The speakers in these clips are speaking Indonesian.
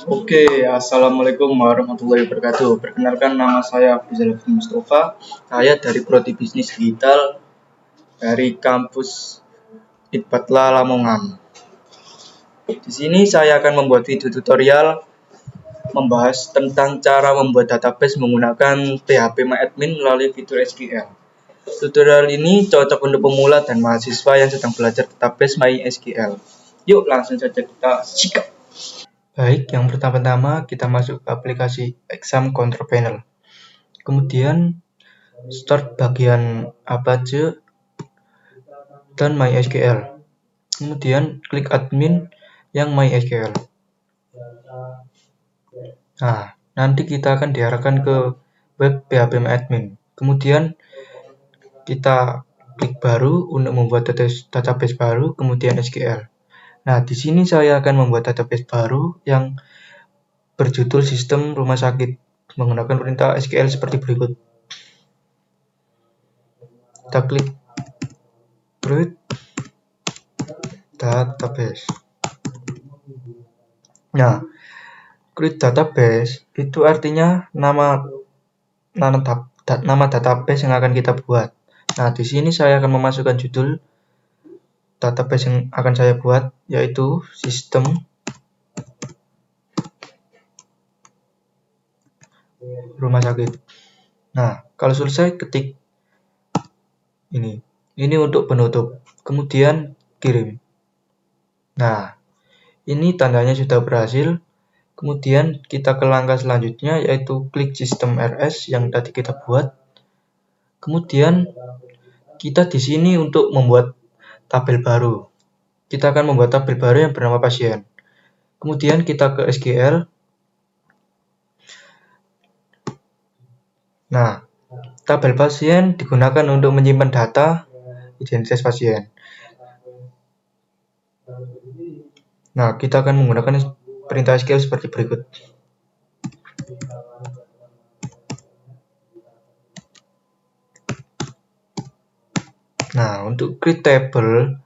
Oke, Assalamualaikum warahmatullahi wabarakatuh. Perkenalkan, nama saya Abdul Mustafa. Saya dari Prodi Bisnis Digital dari kampus Itbatla Lamongan. Di sini saya akan membuat video tutorial membahas tentang cara membuat database menggunakan PHP-MyAdmin melalui fitur SQL. Tutorial ini cocok untuk pemula dan mahasiswa yang sedang belajar database MySQL. Yuk, langsung saja kita sikat. Baik, yang pertama-tama kita masuk ke aplikasi Exam Control Panel. Kemudian start bagian Apache dan MySQL. Kemudian klik admin yang MySQL. Nah, nanti kita akan diarahkan ke web PHP-MyAdmin. Kemudian kita klik baru untuk membuat database baru, kemudian SQL. Nah, di sini saya akan membuat database baru yang berjudul sistem rumah sakit menggunakan perintah SQL seperti berikut. Kita klik create database. Nah, create database itu artinya nama database yang akan kita buat. Nah, di sini saya akan memasukkan judul database yang akan saya buat, yaitu sistem rumah sakit. Nah, kalau selesai ketik ini. Ini untuk penutup. Kemudian kirim. Nah, ini tandanya sudah berhasil. Kemudian kita ke langkah selanjutnya, yaitu klik sistem RS yang tadi kita buat. Kemudian kita di sini untuk membuat tabel baru. Kita akan membuat tabel baru yang bernama pasien. Kemudian kita ke SQL. Nah, tabel pasien digunakan untuk menyimpan data identitas pasien. Nah, kita akan menggunakan perintah SQL seperti berikut. Nah, untuk create table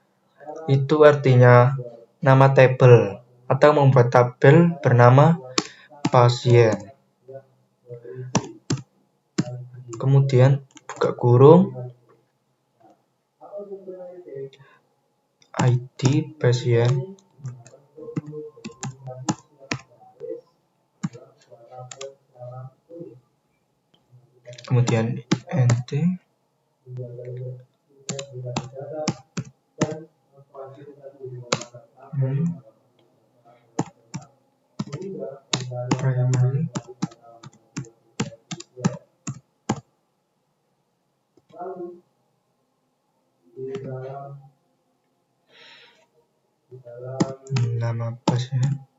itu artinya nama table atau membuat tabel bernama pasien. Kemudian buka kurung ID pasien. Kemudian nt. Primary. Nama pasien.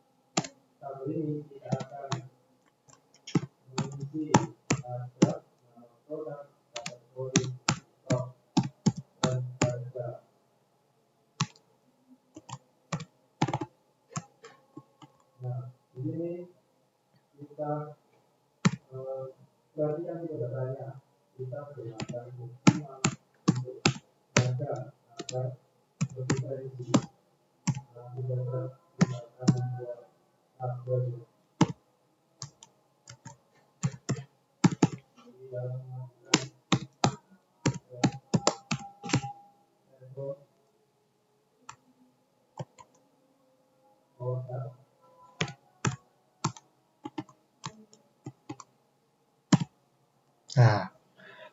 Nah,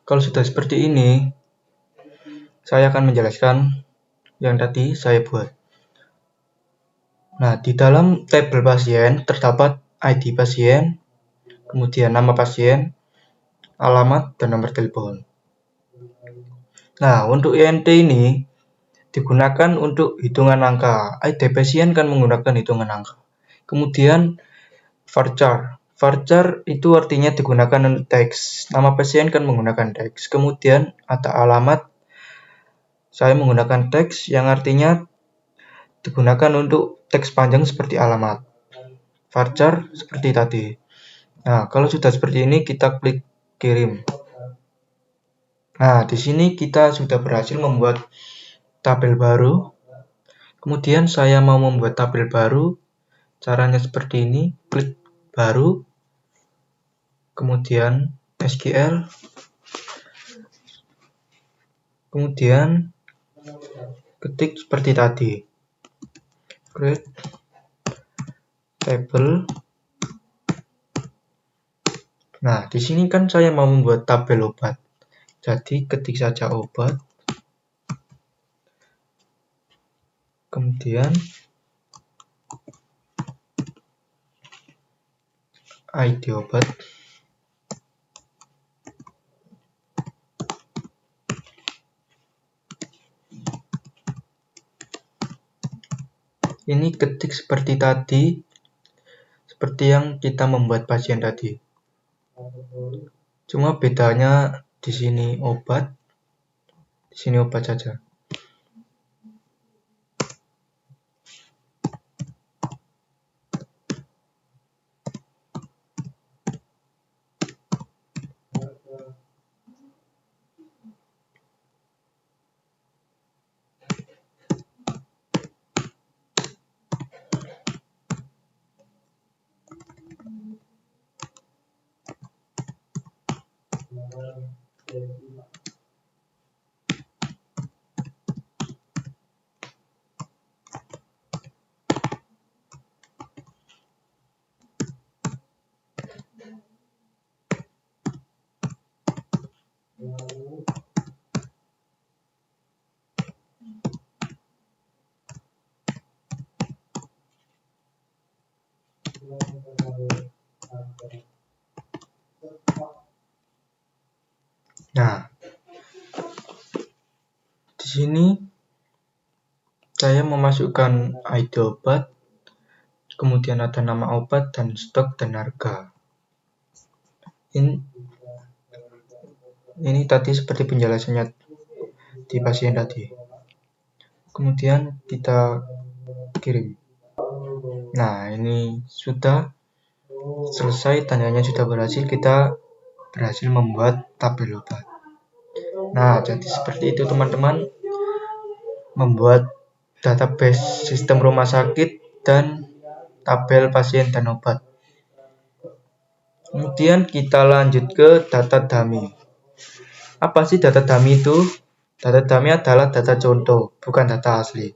kalau sudah seperti ini, saya akan menjelaskan yang tadi saya buat. Nah, di dalam tabel pasien terdapat ID pasien, kemudian nama pasien, alamat, dan nomor telepon. Nah, untuk INT ini digunakan untuk hitungan angka. ID pasien kan menggunakan hitungan angka. Kemudian varchar. Varchar itu artinya digunakan untuk teks. Nama pasien kan menggunakan teks. Kemudian ada alamat. Saya menggunakan teks yang artinya digunakan untuk teks panjang seperti alamat. Varchar seperti tadi. Nah, kalau sudah seperti ini kita klik kirim. Nah, di sini kita sudah berhasil membuat tabel baru. Kemudian saya mau membuat tabel baru Caranya seperti ini, klik baru, kemudian SQL, kemudian ketik seperti tadi, create table. Nah, di sini kan saya mau membuat tabel obat, jadi ketik saja obat, kemudian ID obat, ini ketik seperti tadi, seperti yang kita membuat pasien tadi. Cuma bedanya di sini obat, di sini obat saja. Nah, di sini saya memasukkan ID obat, kemudian ada nama obat dan stok dan harga. Ini tadi seperti penjelasannya di pasien tadi. Kemudian kita kirim. Nah, ini sudah selesai, tandanya sudah berhasil, kita berhasil membuat tabel obat. Nah, jadi seperti itu teman-teman, membuat database sistem rumah sakit dan tabel pasien dan obat. Kemudian kita lanjut ke data dummy. Apa sih data dummy itu? Data dummy adalah data contoh, bukan data asli,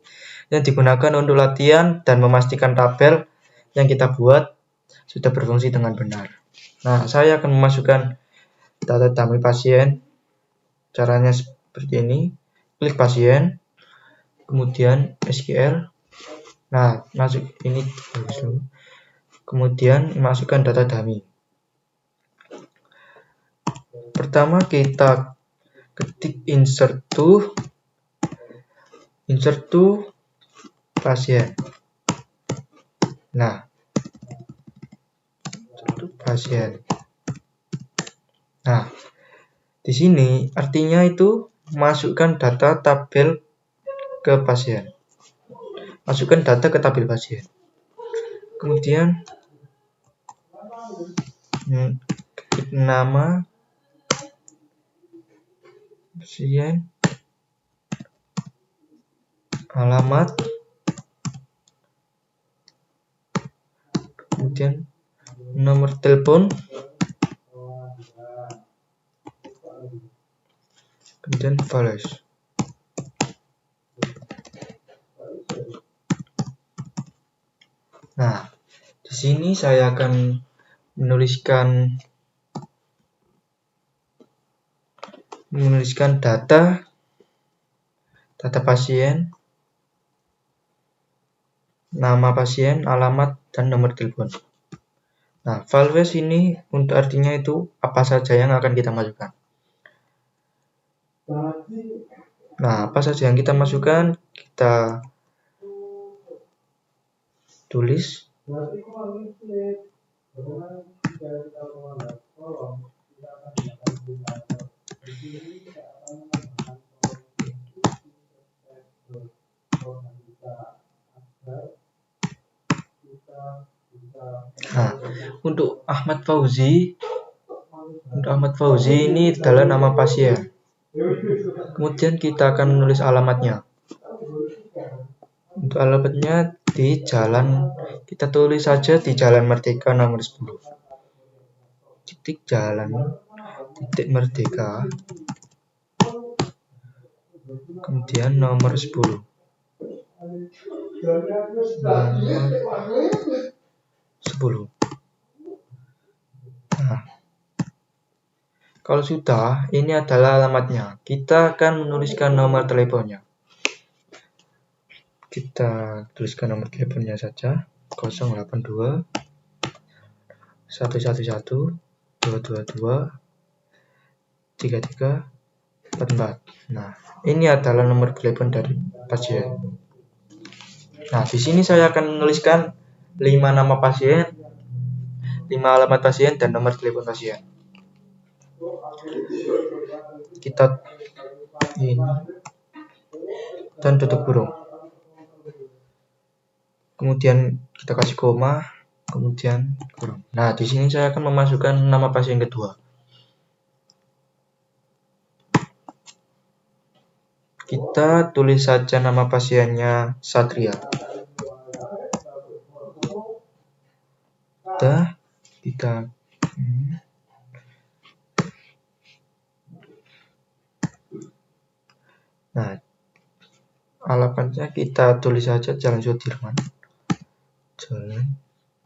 yang digunakan untuk latihan dan memastikan tabel yang kita buat sudah berfungsi dengan benar. Nah, saya akan memasukkan data dummy pasien. Caranya seperti ini, klik pasien, kemudian SQL. Nah, masuk ini dulu. Kemudian masukkan data dummy. Pertama kita ketik insert to pasien. Nah, pasien. Nah, di sini artinya itu masukkan data tabel ke pasien. Masukkan data ke tabel pasien. Kemudian ketik nama pasien, alamat, kemudian nomor telepon, kemudian flash. Nah, di sini saya akan menuliskan data pasien, nama pasien, alamat, dan nomor telepon. Nah, file ini untuk artinya itu apa saja yang akan kita masukkan. Nah, apa saja yang kita masukkan, kita tulis. Nah, untuk Ahmad Fauzi ini adalah nama pasien. Kemudian kita akan menulis alamatnya. Untuk alamatnya di jalan, kita tulis saja di Jalan Merdeka nomor 10. Titik jalan, titik Merdeka, kemudian nomor 10. Nomor 10. Nah, kalau sudah, ini adalah alamatnya. Kita akan menuliskan nomor teleponnya. Kita tuliskan nomor teleponnya saja, 082 111 222 3344. Nah, ini adalah nomor telepon dari pasien. Nah, di sini saya akan menuliskan 5 nama pasien, 5 alamat pasien, dan nomor telepon pasien. Kita ini dan tutup kurung. Kemudian kita kasih koma, kemudian kurung. Nah, di sini saya akan memasukkan nama pasien kedua. Kita tulis saja nama pasiennya Satria. Kita nah, alamatnya kita tulis saja Jalan Sudirman. Jalan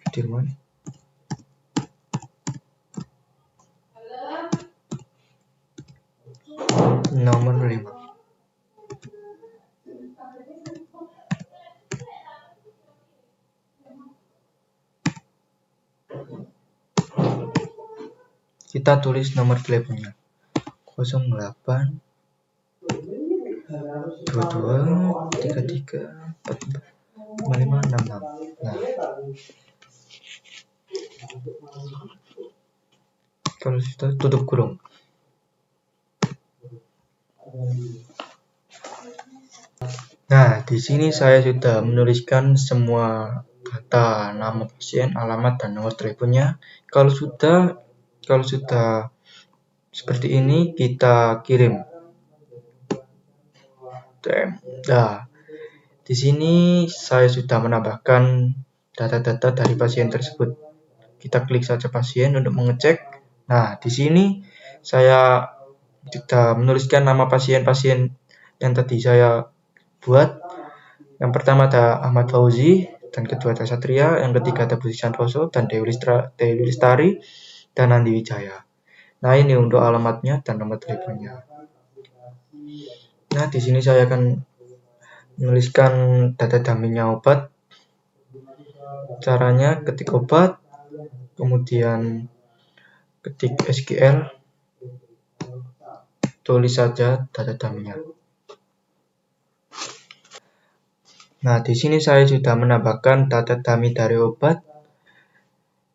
Sudirman. Nomor 5. Kita tulis nomor teleponnya 08 22 33 44 55 66. Nah, kalau sudah, tutup kurung. Nah, di sini saya sudah menuliskan semua data, nama pasien, alamat, dan nomor teleponnya. Kalau sudah seperti ini, kita kirim. Nah, di sini saya sudah menambahkan data-data dari pasien tersebut. Kita klik saja pasien untuk mengecek. Nah, di sini saya sudah menuliskan nama pasien-pasien yang tadi saya buat. Yang pertama ada Ahmad Fauzi, dan kedua ada Satria, yang ketiga ada Budi Santoso, dan Dewi Lestari, dan Andi Wijaya. Nah, ini untuk alamatnya dan nomor teleponnya. Nah, di sini saya akan menuliskan data dummy-nya obat. Caranya ketik obat, kemudian ketik SQL, tulis saja data dummy-nya. Nah, di sini saya sudah menambahkan data dummy dari obat.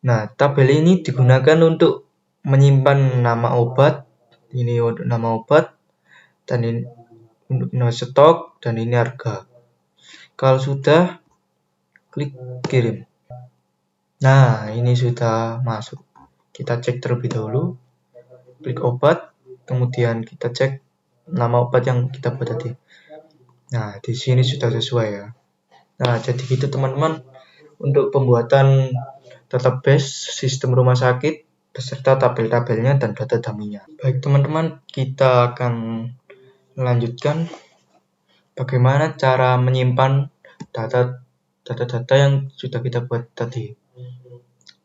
Nah, tabel ini digunakan untuk menyimpan nama obat. Ini untuk nama obat, dan ini untuk nomor stok, dan ini harga. Kalau sudah, klik kirim. Nah, ini sudah masuk. Kita cek terlebih dahulu. Klik obat, kemudian kita cek nama obat yang kita buat tadi. Nah, di sini sudah sesuai ya. Nah, jadi gitu teman-teman untuk pembuatan database sistem rumah sakit beserta tabel-tabelnya dan data dummy-nya. Baik teman-teman, kita akan melanjutkan bagaimana cara menyimpan data-data yang sudah kita buat tadi.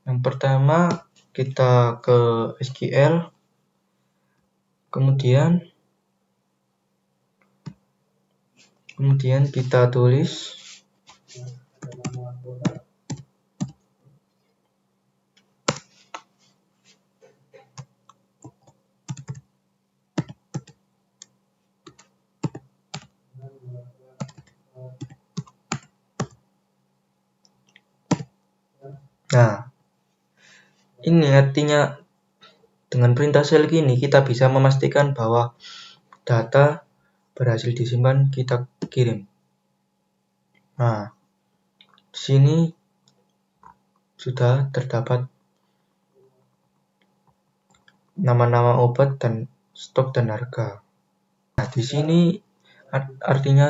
Yang pertama, kita ke SQL, kemudian kita tulis Nah, ini artinya dengan perintah select ini kita bisa memastikan bahwa data berhasil disimpan, kita kirim. Nah, di sini sudah terdapat nama-nama obat dan stok dan harga. Nah, di sini artinya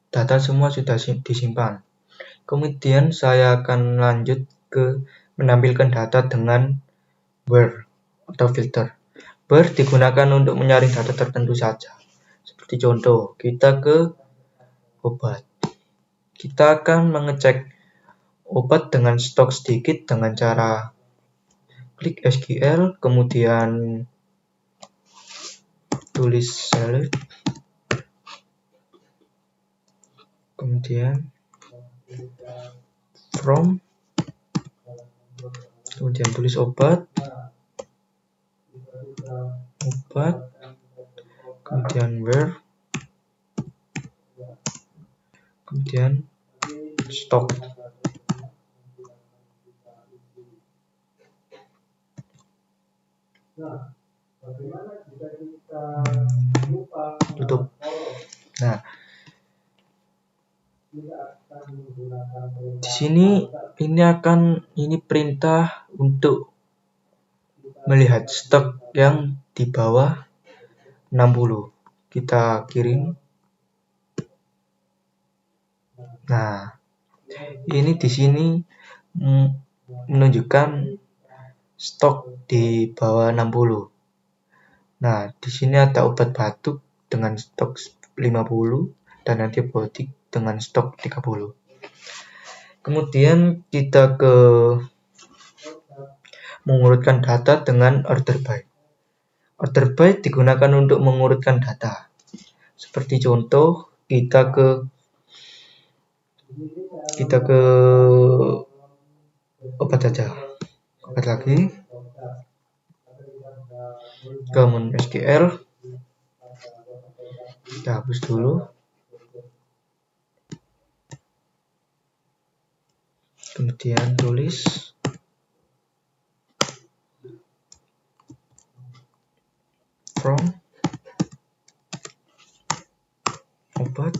data semua sudah disimpan. Kemudian saya akan lanjut ke menampilkan data dengan where atau filter. Where digunakan untuk menyaring data tertentu saja. Seperti contoh, kita ke obat. Kita akan mengecek obat dengan stok sedikit dengan cara klik SQL, kemudian tulis select, kemudian from, kemudian tulis obat, kemudian where, kemudian stok. Tutup. Nah, di sini ini perintah untuk melihat stok yang di bawah 60. Kita kirim. Nah, ini di sini menunjukkan stok di bawah 60. Nah, di sini ada obat batuk dengan stok 50 dan antibiotik dengan stok 30. Kemudian kita ke mengurutkan data dengan order by. Order by digunakan untuk mengurutkan data. Seperti contoh, kita ke obat saja. Obat lagi. Kemudian SQL. Kita hapus dulu. Kemudian tulis from obat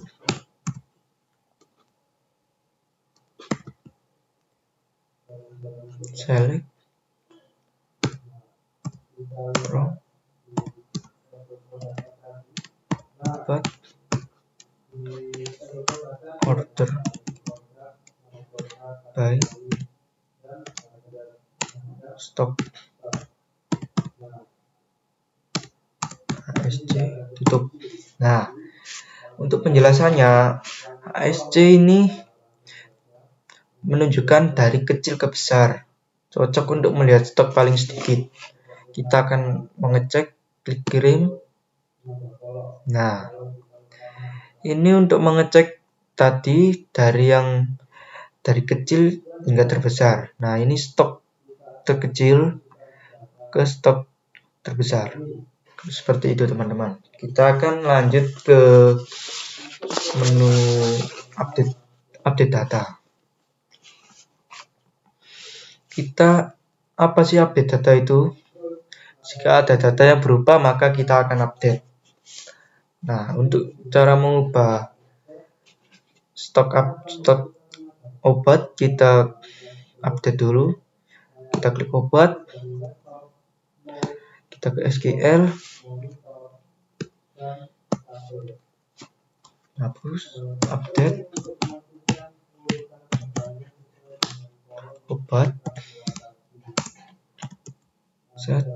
select from obat order by stok ASC tutup. Nah, untuk penjelasannya, ASC ini menunjukkan dari kecil ke besar, cocok untuk melihat stok paling sedikit. Kita akan mengecek, klik kirim. Nah, ini untuk mengecek tadi dari kecil hingga terbesar. Nah, ini stok terkecil ke stok terbesar. Seperti itu teman-teman. Kita akan lanjut ke menu update data. Apa sih update data itu? Jika ada data yang berubah, maka kita akan update. Nah, untuk cara mengubah stok obat, kita update dulu. Kita klik obat. Kita ke SQL. Hapus, update. Obat. Set.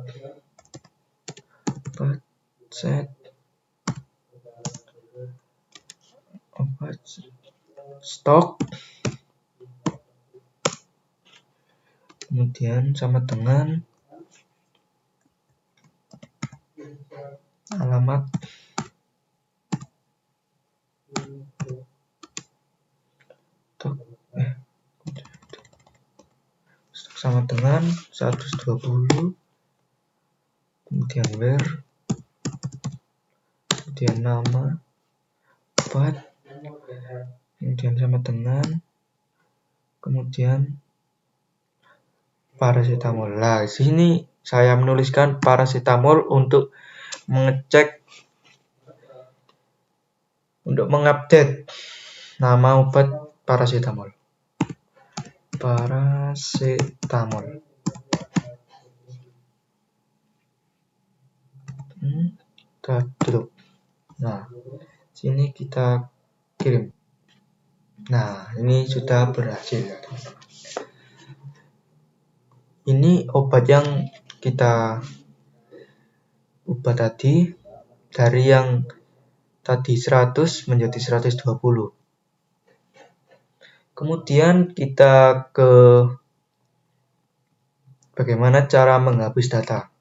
Obat. Set. Obat. Stok. Kemudian sama dengan alamat stok sama dengan 120, kemudian where, kemudian nama obat, kemudian sama dengan, kemudian paracetamol. Nah, sini saya menuliskan paracetamol untuk mengupdate nama obat paracetamol. Paracetamol. Kita tutup. Nah, sini kita kirim. Nah, ini sudah berhasil. Ini obat yang kita ubah tadi, dari yang tadi 100 menjadi 120. Kemudian kita ke bagaimana cara menghapus data.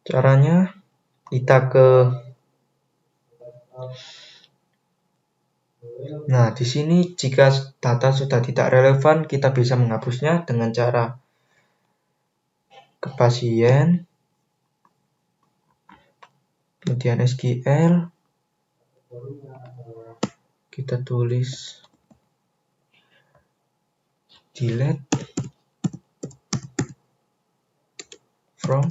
Caranya kita Nah, di sini jika data sudah tidak relevan, kita bisa menghapusnya dengan cara ke pasien, kemudian SQL, kita tulis delete from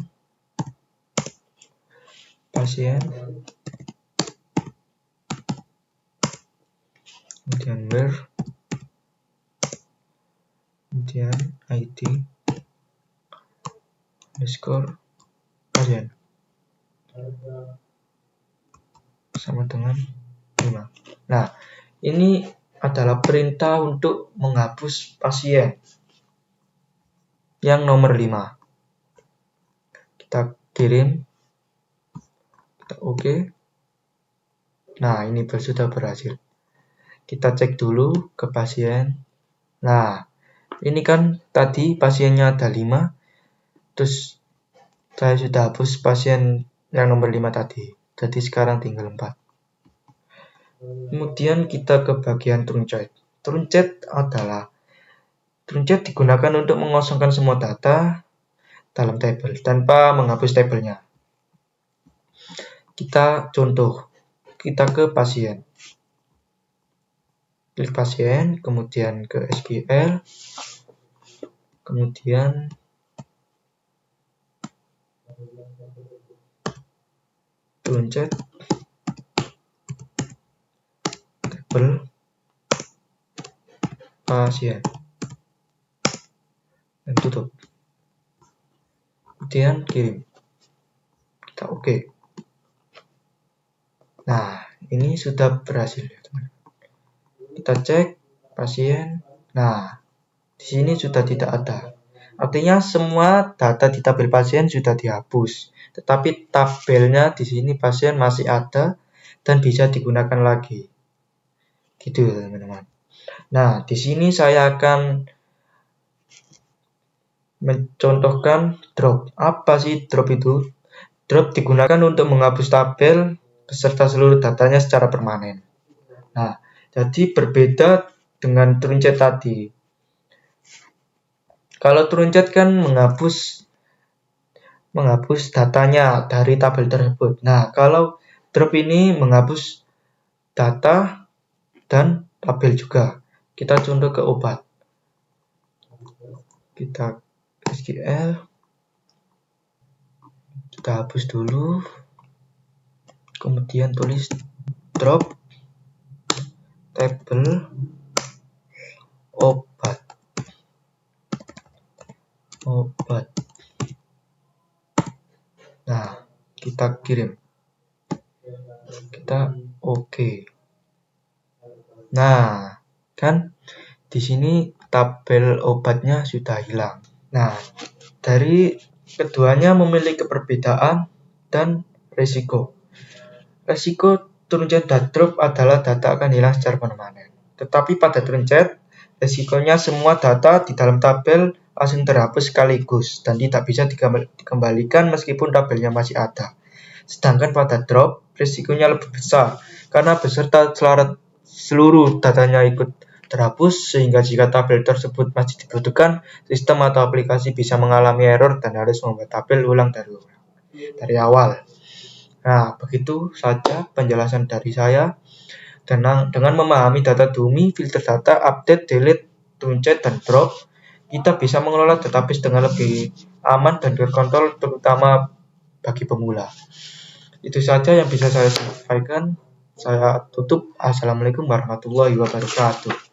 pasien, kemudian where, kemudian ID underscore pasien sama dengan 5. Nah, ini adalah perintah untuk menghapus pasien yang nomor 5. Kita kirim, kita oke. Nah, ini sudah berhasil. Kita cek dulu ke pasien. Nah, ini kan tadi pasiennya ada 5, terus saya sudah hapus pasien yang nomor 5 tadi. Jadi sekarang tinggal 4. Kemudian kita ke bagian truncate. Truncate digunakan untuk mengosongkan semua data dalam tabel tanpa menghapus tabelnya. Kita contoh, kita ke pasien. Klik pasien, kemudian ke SQL, kemudian truncate tabel pasien dan tutup. Kemudian kirim. Kita oke. Nah, ini sudah berhasil ya, teman. Kita cek pasien. Nah, di sini sudah tidak ada. Artinya semua data di tabel pasien sudah dihapus, tetapi tabelnya di sini pasien masih ada dan bisa digunakan lagi. Gitu ya, teman-teman. Nah, di sini saya akan mencontohkan drop. Apa sih drop itu? Drop digunakan untuk menghapus tabel beserta seluruh datanya secara permanen. Nah, jadi berbeda dengan truncate tadi. Kalau truncate kan menghapus datanya dari tabel tersebut. Nah, kalau drop ini menghapus data dan tabel juga. Kita contoh ke obat. Kita SQL. Kita hapus dulu. Kemudian tulis drop tabel obat. Nah, kita kirim. Kita oke. Nah, kan di sini tabel obatnya sudah hilang. Nah, dari keduanya memiliki perbedaan dan risiko. Risiko truncate dan drop adalah data akan hilang secara permanen. Tetapi pada truncate, risikonya semua data di dalam tabel langsung terhapus sekaligus dan tidak bisa dikembalikan meskipun tabelnya masih ada. Sedangkan pada drop, risikonya lebih besar karena beserta seluruh datanya ikut terhapus, sehingga jika tabel tersebut masih dibutuhkan, sistem atau aplikasi bisa mengalami error dan harus membuat tabel ulang dari awal. Nah, begitu saja penjelasan dari saya. Dengan memahami data dummy, filter data, update, delete, truncate, dan drop, kita bisa mengelola database dengan lebih aman dan terkontrol, terutama bagi pemula. Itu saja yang bisa saya sampaikan. Saya tutup. Assalamualaikum warahmatullahi wabarakatuh.